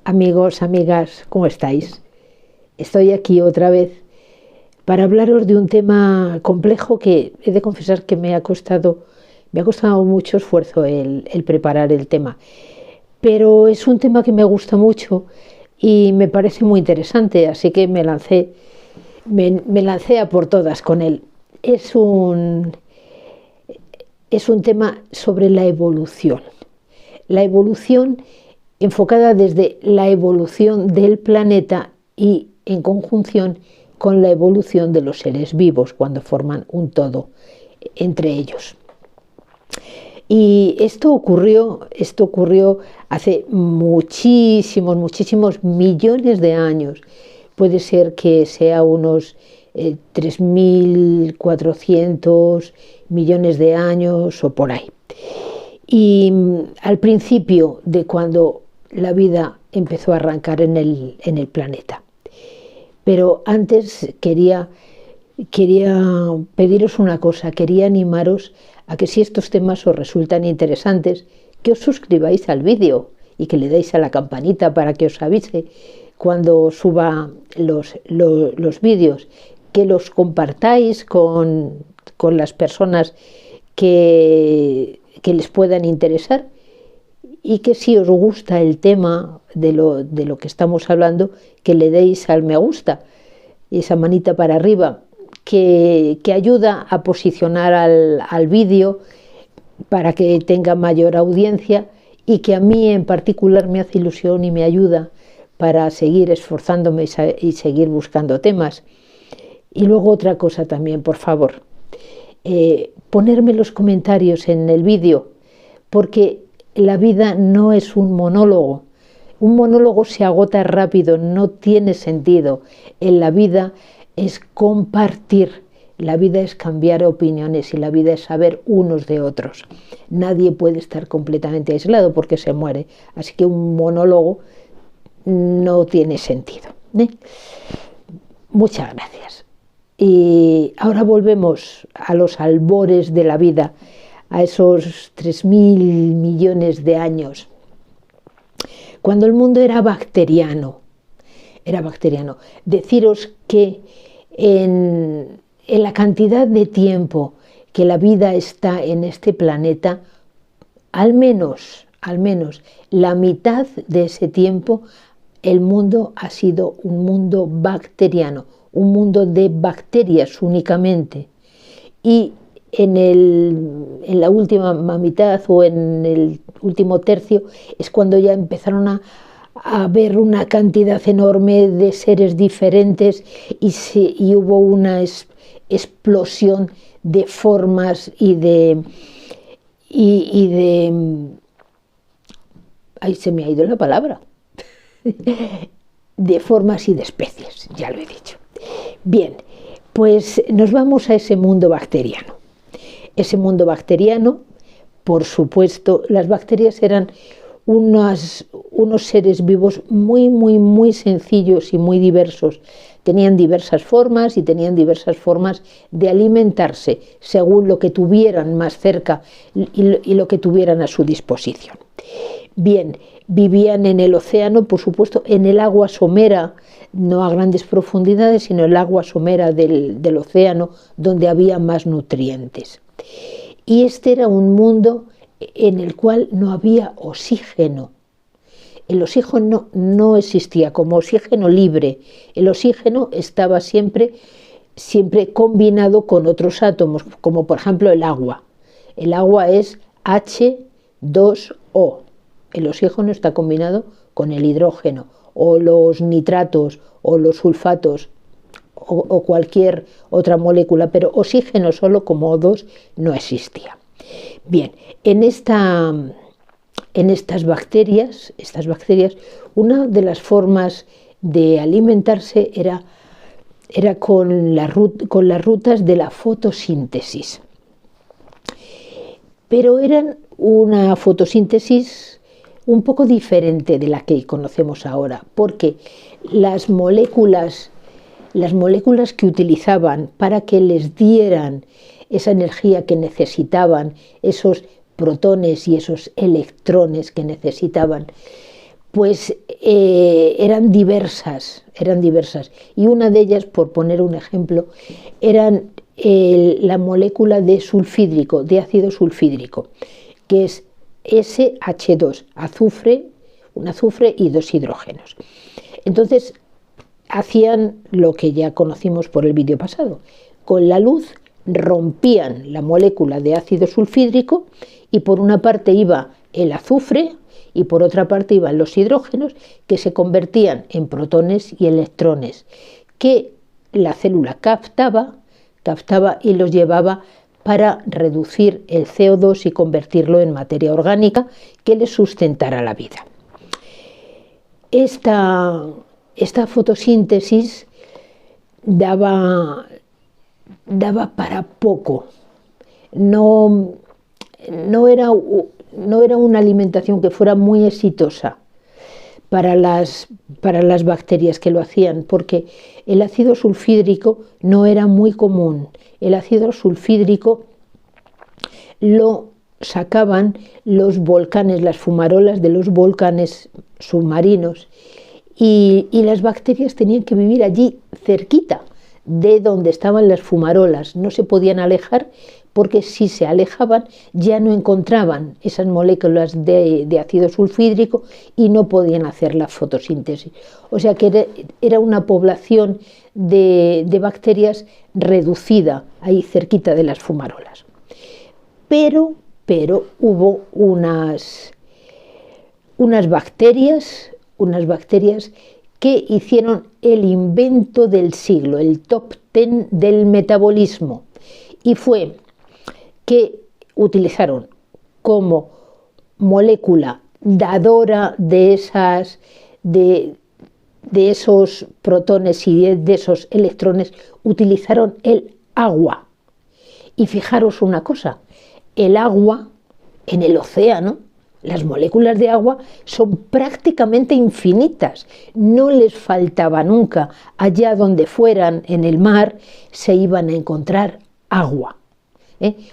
Amigos, amigas, ¿cómo estáis? Estoy aquí otra vez para hablaros de un tema complejo que he de confesar que me ha costado mucho esfuerzo el preparar el tema. Pero es un tema que me gusta mucho y me parece muy interesante, así que me lancé a por todas con él. Es un tema sobre la evolución. La evolución enfocada desde la evolución del planeta y en conjunción con la evolución de los seres vivos cuando forman un todo entre ellos. Y esto ocurrió hace muchísimos millones de años. Puede ser que sea unos 3.400 millones de años o por ahí. Y al principio de cuando la vida empezó a arrancar en el planeta. Pero antes quería pediros una cosa, quería animaros a que si estos temas os resultan interesantes, que os suscribáis al vídeo y que le deis a la campanita para que os avise cuando suba los vídeos, que los compartáis con las personas que les puedan interesar y que si os gusta el tema de lo que estamos hablando, que le deis al me gusta, esa manita para arriba, que ayuda a posicionar al vídeo para que tenga mayor audiencia y que a mí en particular me hace ilusión y me ayuda para seguir esforzándome y seguir buscando temas. Y luego otra cosa también, por favor, ponerme los comentarios en el vídeo, porque la vida no es un monólogo. Un monólogo se agota rápido, no tiene sentido. En la vida es compartir, la vida es cambiar opiniones y la vida es saber unos de otros. Nadie puede estar completamente aislado porque se muere, así que un monólogo no tiene sentido. Muchas gracias. Y ahora volvemos a los albores de la vida, a esos 3.000 millones de años, cuando el mundo era bacteriano. Deciros que en la cantidad de tiempo que la vida está en este planeta, al menos la mitad de ese tiempo, el mundo ha sido un mundo bacteriano, un mundo de bacterias únicamente. Y en la última mitad o en el último tercio es cuando ya empezaron a haber una cantidad enorme de seres diferentes y hubo una explosión de formas y de ahí se me ha ido la palabra de formas y de especies, ya lo he dicho. Bien, pues nos vamos a ese mundo bacteriano. Ese mundo bacteriano, por supuesto, las bacterias eran unos seres vivos muy sencillos y muy diversos. Tenían diversas formas y tenían diversas formas de alimentarse según lo que tuvieran más cerca y lo que tuvieran a su disposición. Bien, vivían en el océano, por supuesto, en el agua somera, no a grandes profundidades, sino el agua somera del océano, donde había más nutrientes. Y este era un mundo en el cual no había oxígeno. El oxígeno no existía como oxígeno libre. El oxígeno estaba siempre combinado con otros átomos, como por ejemplo el agua. El agua es H2O. El oxígeno está combinado con el hidrógeno, o los nitratos, o los sulfatos, o cualquier otra molécula, pero oxígeno solo como O2 no existía. Bien, en estas bacterias, una de las formas de alimentarse era con las rutas de la fotosíntesis. Pero eran una fotosíntesis un poco diferente de la que conocemos ahora, porque las moléculas que utilizaban para que les dieran esa energía que necesitaban, esos protones y esos electrones que necesitaban, pues eran diversas. Y una de ellas, por poner un ejemplo, eran la molécula de sulfídrico, de ácido sulfídrico, que es SH2, azufre, un azufre y dos hidrógenos. Entonces, hacían lo que ya conocimos por el vídeo pasado. Con la luz rompían la molécula de ácido sulfídrico y por una parte iba el azufre y por otra parte iban los hidrógenos, que se convertían en protones y electrones que la célula captaba y los llevaba para reducir el CO2 y convertirlo en materia orgánica que le sustentara la vida. Esta fotosíntesis daba para poco. No era una alimentación que fuera muy exitosa para las bacterias que lo hacían, porque el ácido sulfídrico no era muy común. El ácido sulfídrico lo sacaban los volcanes, las fumarolas de los volcanes submarinos, y las bacterias tenían que vivir allí cerquita de donde estaban las fumarolas. No se podían alejar, porque si se alejaban ya no encontraban esas moléculas de ácido sulfídrico y no podían hacer la fotosíntesis. O sea que era una población de bacterias reducida ahí cerquita de las fumarolas. Pero hubo unas bacterias que hicieron el invento del siglo, el top 10 del metabolismo, y fue que utilizaron como molécula dadora de esos protones y de esos electrones, utilizaron el agua. Y fijaros una cosa, el agua en el océano, las moléculas de agua son prácticamente infinitas, no les faltaba nunca. Allá donde fueran en el mar se iban a encontrar agua.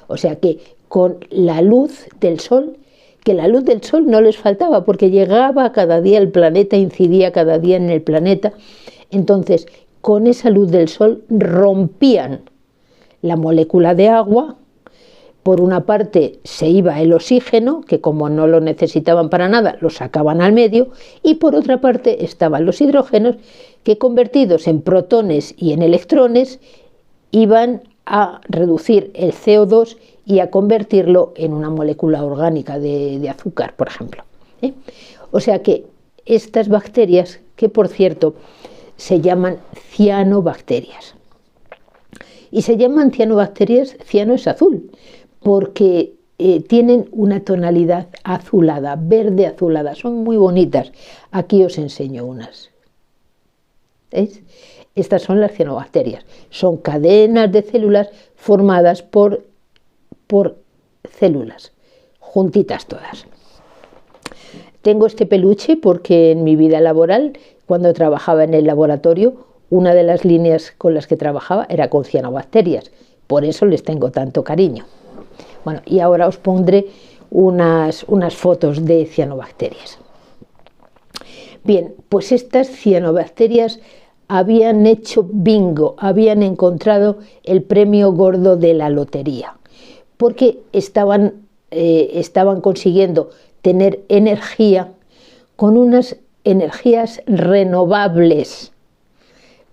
O sea que con la luz del sol, que la luz del sol no les faltaba, porque llegaba cada día el planeta, incidía cada día en el planeta. Entonces, con esa luz del sol rompían la molécula de agua. Por una parte se iba el oxígeno, que como no lo necesitaban para nada, lo sacaban al medio, y por otra parte estaban los hidrógenos, que convertidos en protones y en electrones, iban a reducir el CO2 y a convertirlo en una molécula orgánica de azúcar, por ejemplo. O sea que estas bacterias, que por cierto se llaman cianobacterias, y se llaman cianobacterias, ciano es azul, porque tienen una tonalidad azulada, verde azulada, son muy bonitas. Aquí os enseño unas. ¿Veis? Estas son las cianobacterias, son cadenas de células formadas por células, juntitas todas. Tengo este peluche porque en mi vida laboral, cuando trabajaba en el laboratorio, una de las líneas con las que trabajaba era con cianobacterias, por eso les tengo tanto cariño. Bueno, y ahora os pondré unas fotos de cianobacterias. Bien, pues estas cianobacterias habían hecho bingo, habían encontrado el premio gordo de la lotería, porque estaban consiguiendo tener energía con unas energías renovables,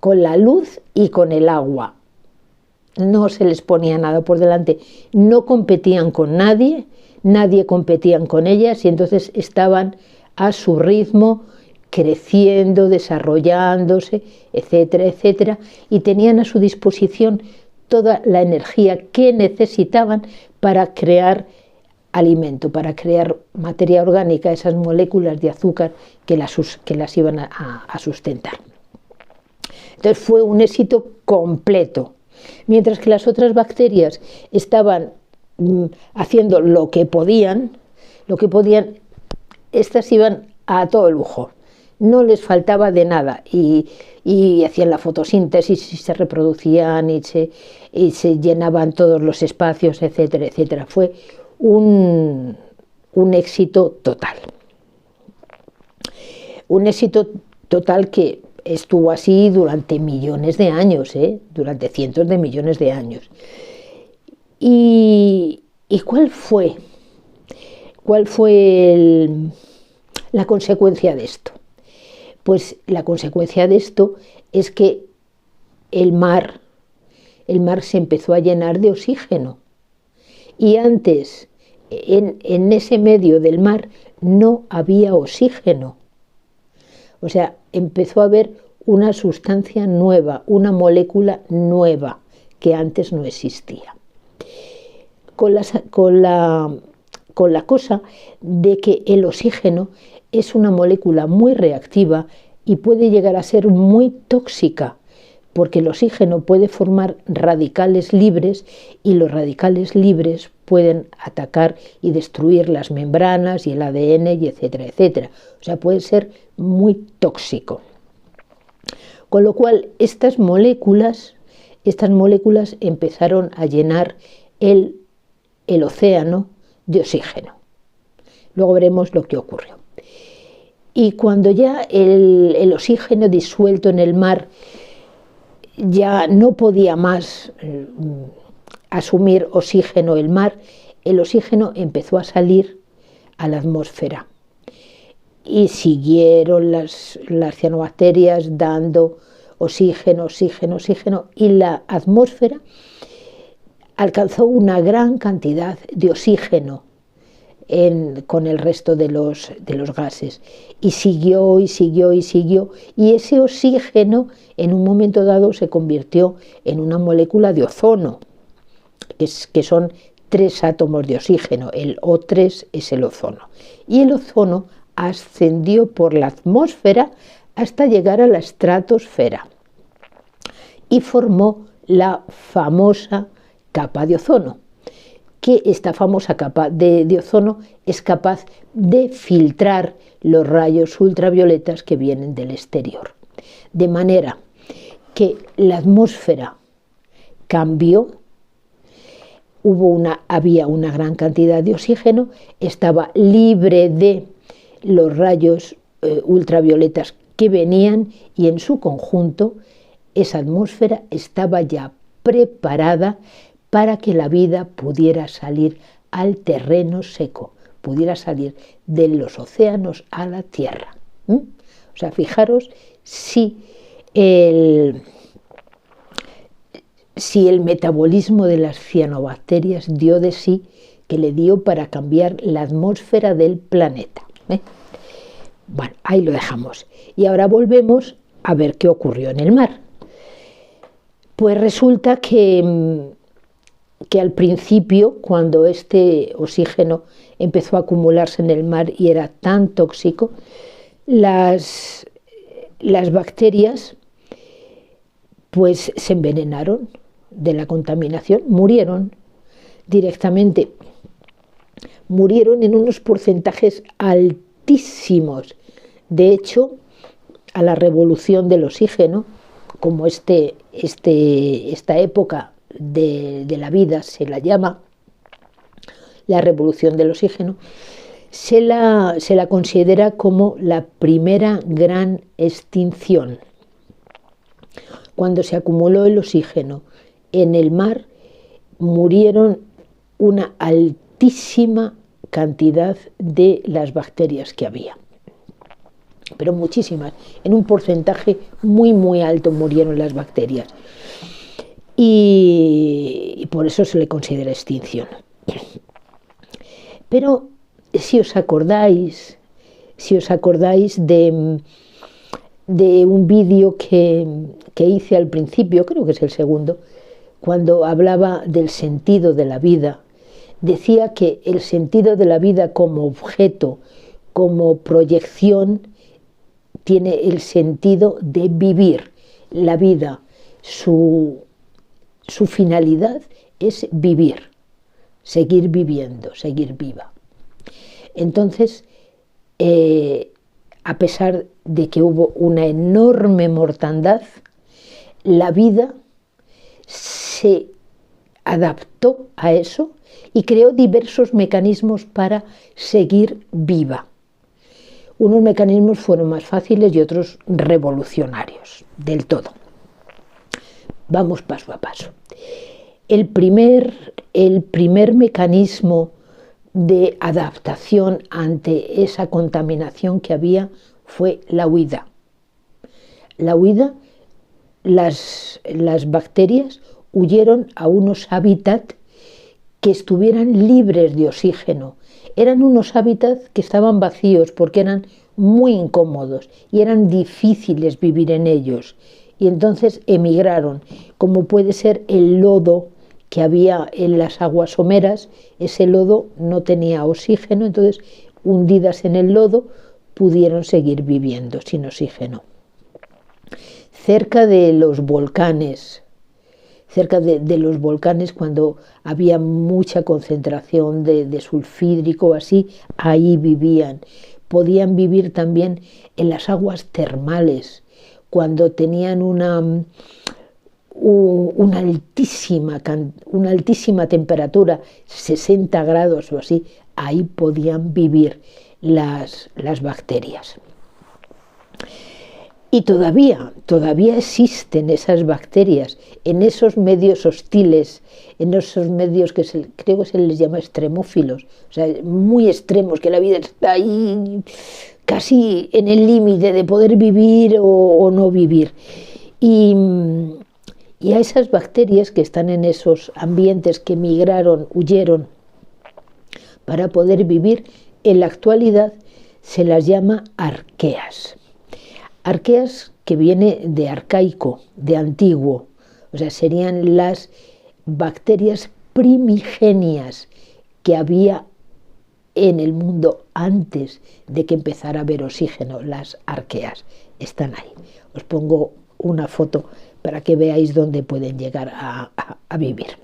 con la luz y con el agua. No se les ponía nada por delante, no competían con nadie, nadie competía con ellas, y entonces estaban a su ritmo, creciendo, desarrollándose, etcétera, etcétera, y tenían a su disposición toda la energía que necesitaban para crear alimento, para crear materia orgánica, esas moléculas de azúcar que las iban a sustentar. Entonces fue un éxito completo. Mientras que las otras bacterias estaban haciendo lo que podían, estas iban a todo lujo. No les faltaba de nada y hacían la fotosíntesis y se reproducían y se llenaban todos los espacios, etcétera, etcétera. Fue un éxito total. Un éxito total que estuvo así durante millones de años, durante cientos de millones de años. ¿Y cuál fue? ¿Cuál fue la consecuencia de esto? Pues la consecuencia de esto es que el mar se empezó a llenar de oxígeno. Y antes, en ese medio del mar, no había oxígeno. O sea, empezó a haber una sustancia nueva, una molécula nueva, que antes no existía. Con la cosa de que el oxígeno es una molécula muy reactiva y puede llegar a ser muy tóxica, porque el oxígeno puede formar radicales libres y los radicales libres pueden atacar y destruir las membranas y el ADN y etcétera, etcétera. O sea, puede ser muy tóxico. Con lo cual, estas moléculas empezaron a llenar el océano de oxígeno. Luego veremos lo que ocurrió. Y cuando ya el oxígeno disuelto en el mar ya no podía más asumir oxígeno el mar, el oxígeno empezó a salir a la atmósfera. Y siguieron las cianobacterias dando oxígeno, oxígeno, oxígeno, y la atmósfera alcanzó una gran cantidad de oxígeno con el resto de los gases. Y siguió, y siguió, y siguió. Y ese oxígeno, en un momento dado, se convirtió en una molécula de ozono, que son 3 átomos de oxígeno. El O3 es el ozono. Y el ozono ascendió por la atmósfera hasta llegar a la estratosfera. Y formó la famosa capa de ozono, que esta famosa capa de ozono es capaz de filtrar los rayos ultravioletas que vienen del exterior. De manera que la atmósfera cambió, había una gran cantidad de oxígeno, estaba libre de los rayos ultravioletas que venían, y en su conjunto esa atmósfera estaba ya preparada para que la vida pudiera salir al terreno seco, pudiera salir de los océanos a la tierra. O sea, fijaros si el metabolismo de las cianobacterias dio de sí, que le dio para cambiar la atmósfera del planeta. Bueno, ahí lo dejamos. Y ahora volvemos a ver qué ocurrió en el mar. Pues resulta que al principio, cuando este oxígeno empezó a acumularse en el mar y era tan tóxico, las bacterias pues se envenenaron de la contaminación, murieron directamente, murieron en unos porcentajes altísimos. De hecho, a la revolución del oxígeno, como esta época de la vida se la llama la revolución del oxígeno, se la considera como la primera gran extinción. Cuando se acumuló el oxígeno en el mar, murieron una altísima cantidad de las bacterias que había, pero muchísimas, en un porcentaje muy muy alto murieron las bacterias, y por eso se le considera extinción. Pero si os acordáis de un vídeo que hice al principio, creo que es el segundo, cuando hablaba del sentido de la vida, decía que el sentido de la vida como objeto, como proyección, tiene el sentido de vivir. La vida, su finalidad es vivir, seguir viviendo, seguir viva. Entonces, a pesar de que hubo una enorme mortandad, la vida se adaptó a eso y creó diversos mecanismos para seguir viva. Unos mecanismos fueron más fáciles y otros revolucionarios, del todo. Vamos paso a paso. El primer mecanismo de adaptación ante esa contaminación que había fue la huida. La huida, las bacterias huyeron a unos hábitats que estuvieran libres de oxígeno. Eran unos hábitats que estaban vacíos porque eran muy incómodos y eran difíciles vivir en ellos. Y entonces emigraron, como puede ser el lodo que había en las aguas someras. Ese lodo no tenía oxígeno, entonces hundidas en el lodo pudieron seguir viviendo sin oxígeno. Cerca de los volcanes, cuando había mucha concentración de sulfídrico, así, ahí vivían. Podían vivir también en las aguas termales, cuando tenían una altísima temperatura, 60 grados o así, ahí podían vivir las bacterias. Y todavía existen esas bacterias en esos medios hostiles, en esos medios que creo que se les llama extremófilos, o sea, muy extremos, que la vida está ahí casi en el límite de poder vivir o no vivir. Y a esas bacterias que están en esos ambientes, que migraron, huyeron para poder vivir, en la actualidad se las llama arqueas. Arqueas, que viene de arcaico, de antiguo, o sea, serían las bacterias primigenias que había en el mundo antes de que empezara a haber oxígeno. Las arqueas están ahí. Os pongo una foto para que veáis dónde pueden llegar a vivir.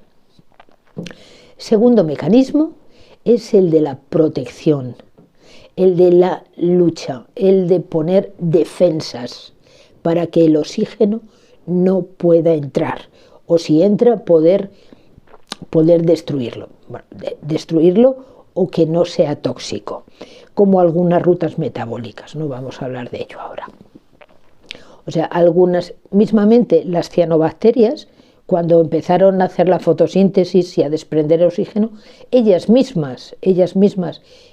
Segundo mecanismo es el de la protección, el de la lucha, el de poner defensas para que el oxígeno no pueda entrar, o si entra, poder destruirlo. Bueno, destruirlo o que no sea tóxico, como algunas rutas metabólicas, no vamos a hablar de ello ahora. O sea, algunas, mismamente las cianobacterias, cuando empezaron a hacer la fotosíntesis y a desprender oxígeno, ellas mismas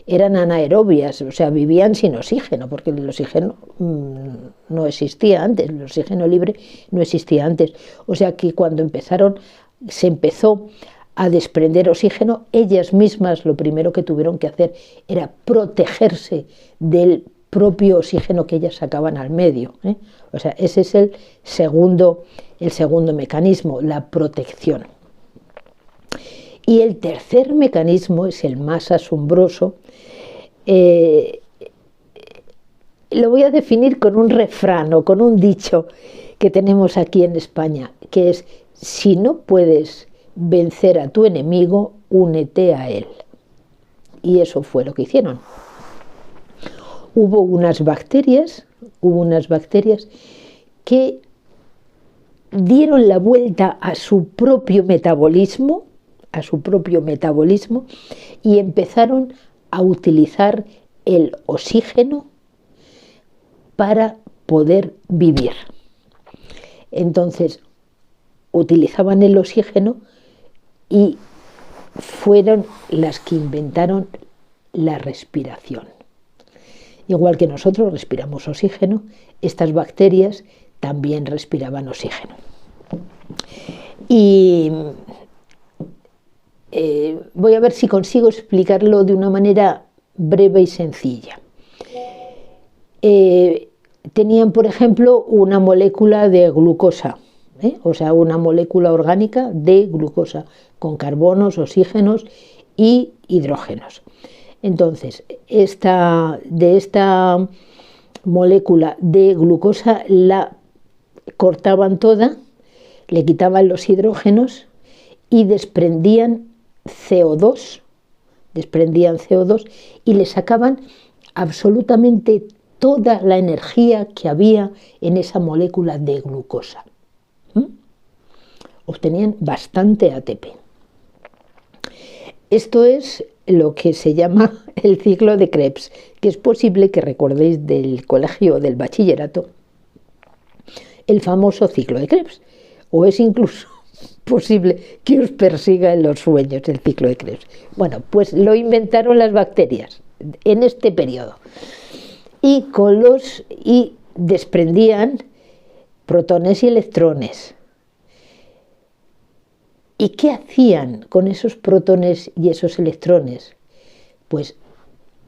eran anaerobias, o sea, vivían sin oxígeno, porque el oxígeno no existía antes, el oxígeno libre no existía antes. O sea que cuando se empezó a desprender oxígeno, ellas mismas lo primero que tuvieron que hacer era protegerse del propio oxígeno que ellas sacaban al medio, ¿eh? O sea, ese es el segundo mecanismo, la protección. Y el tercer mecanismo es el más asombroso. Lo voy a definir con un refrán o con un dicho que tenemos aquí en España, que es: si no puedes vencer a tu enemigo, únete a él. Y eso fue lo que hicieron. Hubo unas bacterias que dieron la vuelta a su propio metabolismo, y empezaron a utilizar el oxígeno para poder vivir. Entonces, utilizaban el oxígeno y fueron las que inventaron la respiración. Igual que nosotros respiramos oxígeno, estas bacterias también respiraban oxígeno. Y voy a ver si consigo explicarlo de una manera breve y sencilla. Tenían, por ejemplo, una molécula de glucosa, o sea, una molécula orgánica de glucosa, con carbonos, oxígenos y hidrógenos. Entonces, de esta molécula de glucosa la cortaban toda, le quitaban los hidrógenos y desprendían CO2 y le sacaban absolutamente toda la energía que había en esa molécula de glucosa. Obtenían bastante ATP. Esto es lo que se llama el ciclo de Krebs, que es posible que recordéis del colegio o del bachillerato, el famoso ciclo de Krebs, o es incluso posible que os persiga en los sueños el ciclo de Krebs. Bueno, pues lo inventaron las bacterias en este periodo y desprendían protones y electrones. ¿Y qué hacían con esos protones y esos electrones? Pues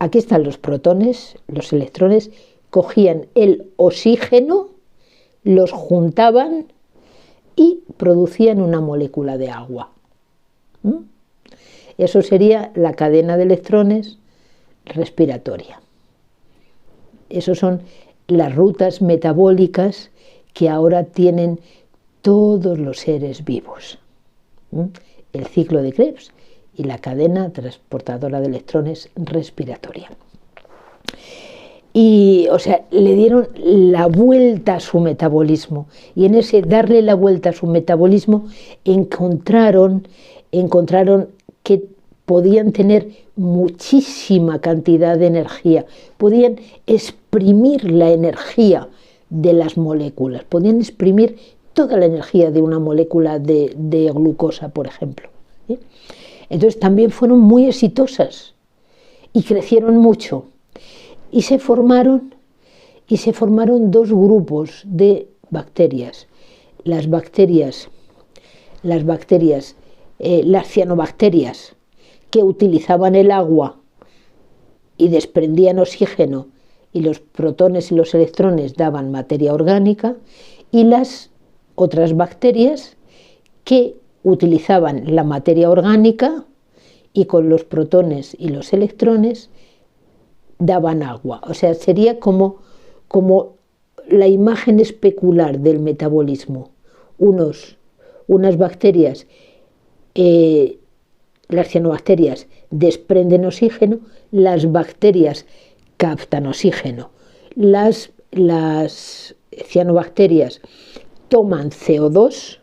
aquí están los protones, los electrones, cogían el oxígeno, los juntaban y producían una molécula de agua. Eso sería la cadena de electrones respiratoria. Esas son las rutas metabólicas que ahora tienen todos los seres vivos. El ciclo de Krebs y la cadena transportadora de electrones respiratoria. Y, o sea, le dieron la vuelta a su metabolismo, y en ese darle la vuelta a su metabolismo encontraron que podían tener muchísima cantidad de energía, podían exprimir la energía de las moléculas, podían exprimir toda la energía de una molécula de glucosa, por ejemplo. Entonces también fueron muy exitosas y crecieron mucho. Y se formaron dos grupos de bacterias. Las cianobacterias, que utilizaban el agua y desprendían oxígeno, y los protones y los electrones daban materia orgánica, y las otras bacterias que utilizaban la materia orgánica y con los protones y los electrones daban agua. O sea, sería como la imagen especular del metabolismo. Unas bacterias, las cianobacterias, desprenden oxígeno, las bacterias captan oxígeno, las cianobacterias toman CO2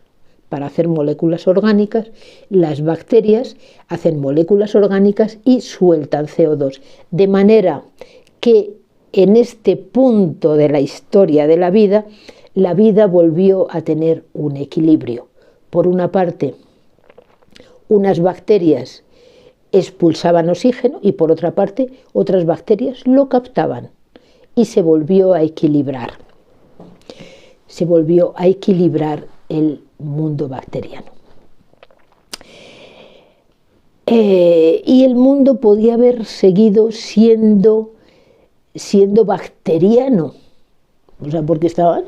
para hacer moléculas orgánicas, las bacterias hacen moléculas orgánicas y sueltan CO2, de manera que en este punto de la historia de la vida volvió a tener un equilibrio. Por una parte, unas bacterias expulsaban oxígeno y por otra parte, otras bacterias lo captaban y se volvió a equilibrar. Se volvió a equilibrar el mundo bacteriano. Y el mundo podía haber seguido siendo bacteriano, o sea, porque estaban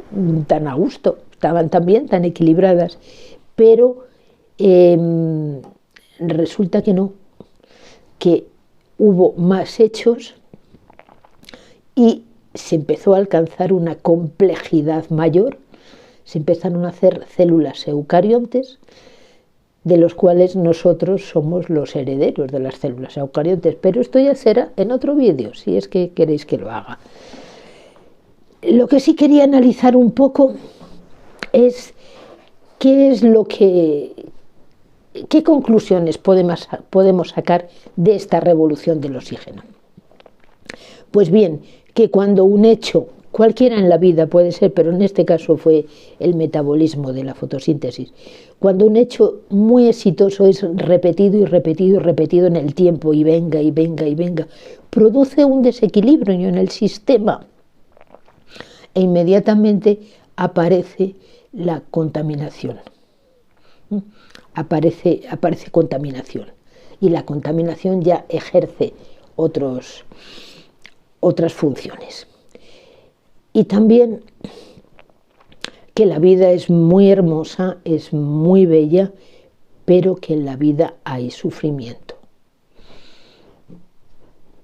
tan a gusto, estaban tan bien, tan equilibradas, pero resulta que no, que hubo más hechos y se empezó a alcanzar una complejidad mayor. Se empezaron a hacer células eucariontes, de los cuales nosotros somos los herederos de las células eucariontes, pero esto ya será en otro vídeo, si es que queréis que lo haga. Lo que sí quería analizar un poco es qué conclusiones podemos sacar de esta revolución del oxígeno. Pues bien, que cuando un hecho, cualquiera en la vida puede ser, pero en este caso fue el metabolismo de la fotosíntesis, cuando un hecho muy exitoso es repetido y repetido y repetido en el tiempo y venga y venga y venga, produce un desequilibrio en el sistema e inmediatamente aparece la contaminación. Aparece contaminación y la contaminación ya ejerce otras funciones. Y también que la vida es muy hermosa, es muy bella, pero que en la vida hay sufrimiento.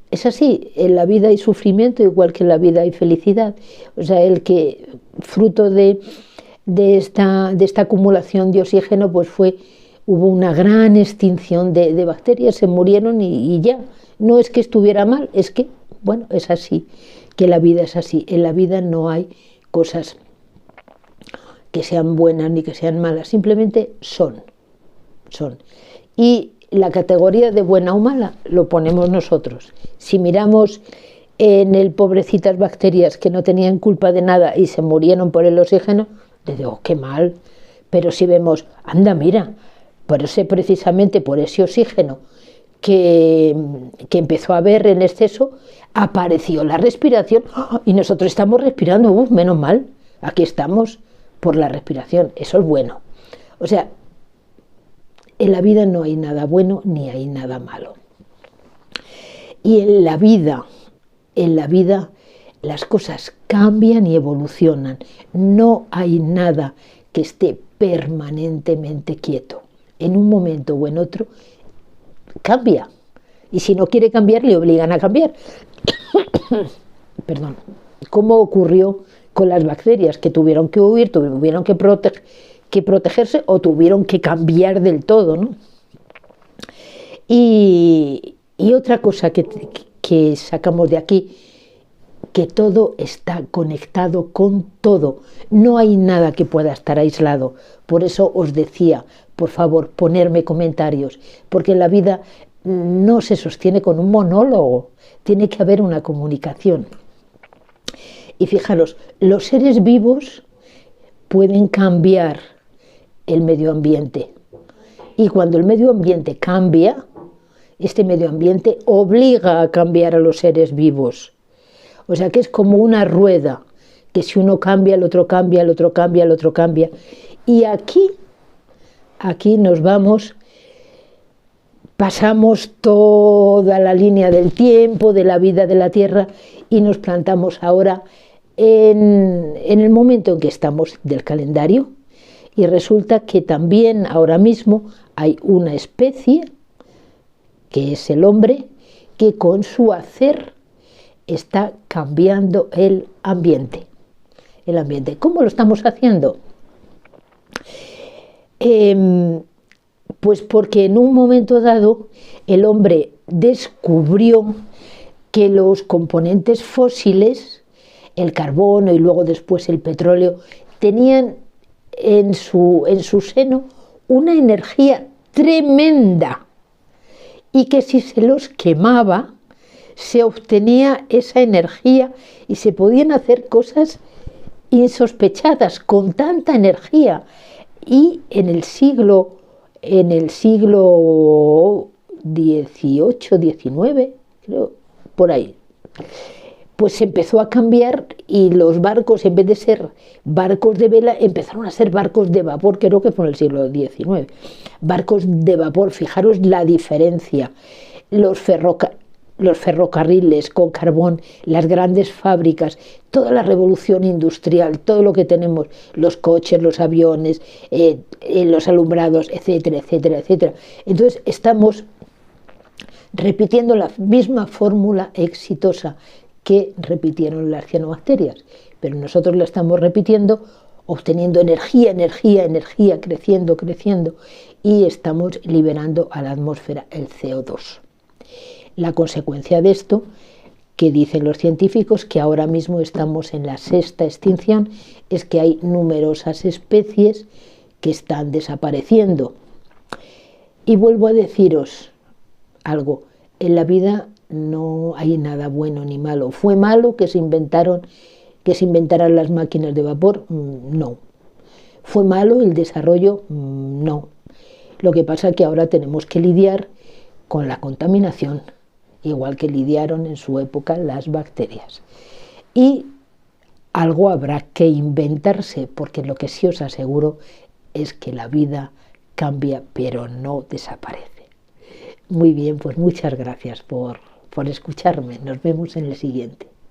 Es así, en la vida hay sufrimiento igual que en la vida hay felicidad. O sea, el que fruto de esta acumulación de oxígeno, pues hubo una gran extinción de bacterias, se murieron y ya. No es que estuviera mal, es que, bueno, es así, que la vida es así. En la vida no hay cosas que sean buenas ni que sean malas, simplemente son. Y la categoría de buena o mala lo ponemos nosotros. Si miramos en el pobrecitas bacterias que no tenían culpa de nada y se murieron por el oxígeno, le digo, qué mal. Pero si vemos, anda, mira, precisamente por ese oxígeno que empezó a haber en exceso, apareció la respiración y nosotros estamos respirando, menos mal, aquí estamos por la respiración, eso es bueno. O sea, en la vida no hay nada bueno ni hay nada malo. Y en la vida las cosas cambian y evolucionan. No hay nada que esté permanentemente quieto. En un momento o en otro cambia. Y si no quiere cambiar, le obligan a cambiar. Perdón. ¿Cómo ocurrió con las bacterias que tuvieron que huir, tuvieron que protegerse o tuvieron que cambiar del todo, ¿no? Y otra cosa que sacamos de aquí, que todo está conectado con todo, no hay nada que pueda estar aislado. Por eso os decía, por favor, ponerme comentarios, porque la vida no se sostiene con un monólogo, tiene que haber una comunicación. Y fijaros, los seres vivos pueden cambiar el medio ambiente, y cuando el medio ambiente cambia, este medio ambiente obliga a cambiar a los seres vivos. O sea que es como una rueda, que si uno cambia, el otro cambia, el otro cambia, el otro cambia. Y aquí nos vamos, pasamos toda la línea del tiempo, de la vida de la Tierra, y nos plantamos ahora en el momento en que estamos del calendario. Y resulta que también ahora mismo hay una especie, que es el hombre, que con su hacer está cambiando el ambiente. ¿Cómo lo estamos haciendo? Pues porque en un momento dado el hombre descubrió que los componentes fósiles, el carbono y luego después el petróleo, tenían en su seno una energía tremenda, y que si se los quemaba se obtenía esa energía y se podían hacer cosas insospechadas con tanta energía. Y en el siglo XVIII, XIX, creo, por ahí, pues se empezó a cambiar y los barcos, en vez de ser barcos de vela, empezaron a ser barcos de vapor, creo que fue en el siglo XIX. Barcos de vapor, fijaros la diferencia. Los ferrocarriles con carbón, las grandes fábricas, toda la revolución industrial, todo lo que tenemos, los coches, los aviones, los alumbrados, etcétera, etcétera, etcétera. Entonces estamos repitiendo la misma fórmula exitosa que repitieron las cianobacterias, pero nosotros la estamos repitiendo, obteniendo energía, energía, energía, creciendo, creciendo, y estamos liberando a la atmósfera el CO2. La consecuencia de esto, que dicen los científicos, que ahora mismo estamos en la 6ª extinción, es que hay numerosas especies que están desapareciendo. Y vuelvo a deciros algo, en la vida no hay nada bueno ni malo. ¿Fue malo que se inventaran las máquinas de vapor? No. ¿Fue malo el desarrollo? No. Lo que pasa es que ahora tenemos que lidiar con la contaminación, igual que lidiaron en su época las bacterias. Y algo habrá que inventarse, porque lo que sí os aseguro es que la vida cambia, pero no desaparece. Muy bien, pues muchas gracias por escucharme. Nos vemos en el siguiente.